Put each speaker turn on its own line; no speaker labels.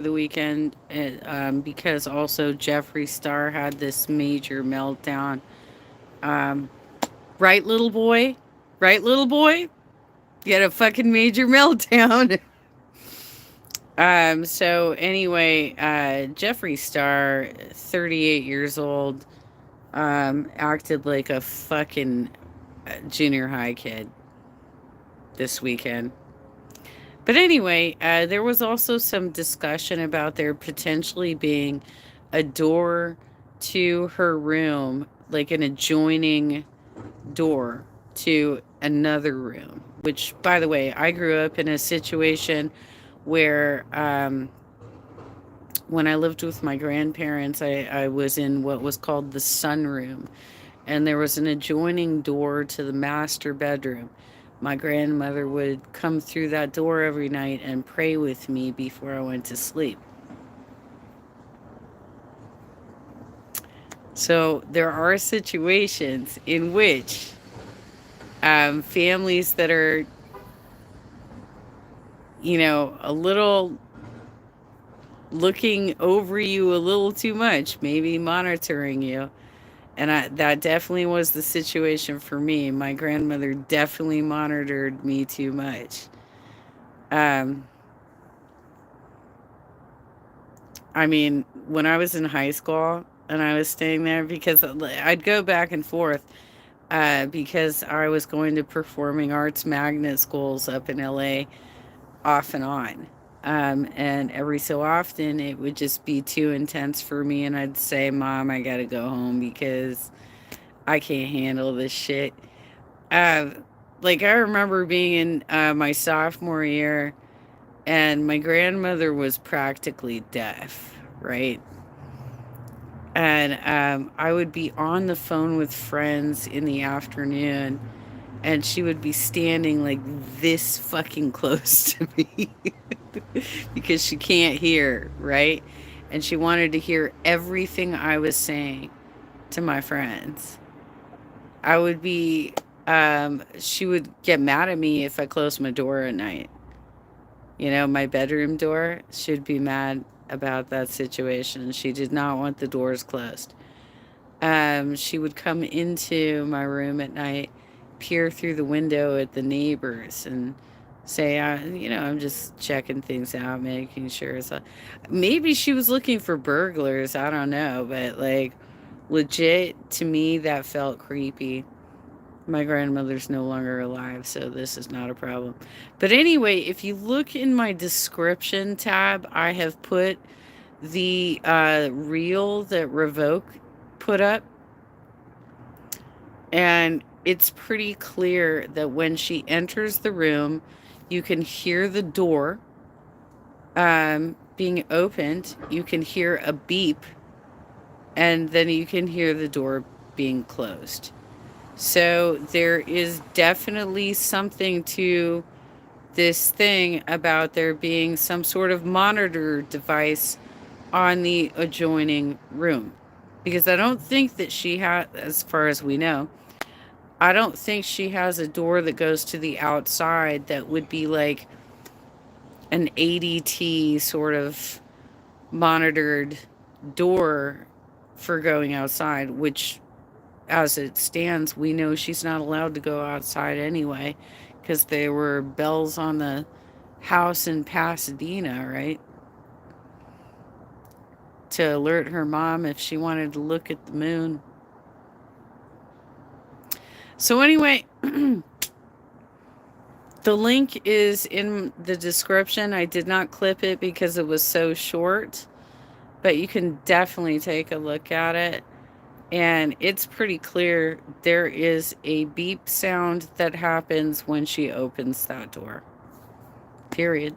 the weekend because also Jeffree Star had this major meltdown. Um, right, little boy? Right, little boy? You had a fucking major meltdown. So anyway, Jeffree Star, 38 years old, acted like a fucking junior high kid this weekend. But anyway, there was also some discussion about there potentially being a door to her room, like an adjoining door to another room. Which, by the way, I grew up in a situation where when I lived with my grandparents, I was in what was called the sunroom, and there was an adjoining door to the master bedroom. My grandmother would come through that door every night and pray with me before I went to sleep. So there are situations in which families that are, a little looking over you a little too much, maybe monitoring you. And that definitely was the situation for me. My grandmother definitely monitored me too much. Um, I mean, when I was in high school and I was staying there, because I'd go back and forth because I was going to performing arts magnet schools up in LA off and on. And every so often it would just be too intense for me, and I'd say, Mom, I gotta go home because I can't handle this shit. Uh, like, I remember being in my sophomore year, and my grandmother was practically deaf, right? And I would be on the phone with friends in the afternoon, and she would be standing like this fucking close to me because she can't hear, right? And she wanted to hear everything I was saying to my friends. I would be, she would get mad at me if I closed my door at night. My bedroom door. She'd be mad about that situation. She did not want the doors closed. She would come into my room at night, peer through the window at the neighbors, and say, I'm just checking things out, making sure it's. Maybe she was looking for burglars. I don't know, but like, legit to me, that felt creepy. My grandmother's no longer alive, so this is not a problem. But anyway, if you look in my description tab, I have put the reel that Revoke put up, and it's pretty clear that when she enters the room, you can hear the door being opened, you can hear a beep, and then you can hear the door being closed. So there is definitely something to this thing about there being some sort of monitor device on the adjoining room. Because I don't think that she has, as far as we know, I don't think she has a door that goes to the outside that would be like an ADT sort of monitored door for going outside, which, as it stands, we know she's not allowed to go outside anyway because there were bells on the house in Pasadena, right? To alert her mom if she wanted to look at the moon. So, anyway, the link is in the description. I did not clip it because it was so short, but you can definitely take a look at it. And it's pretty clear there is a beep sound that happens when she opens that door. Period.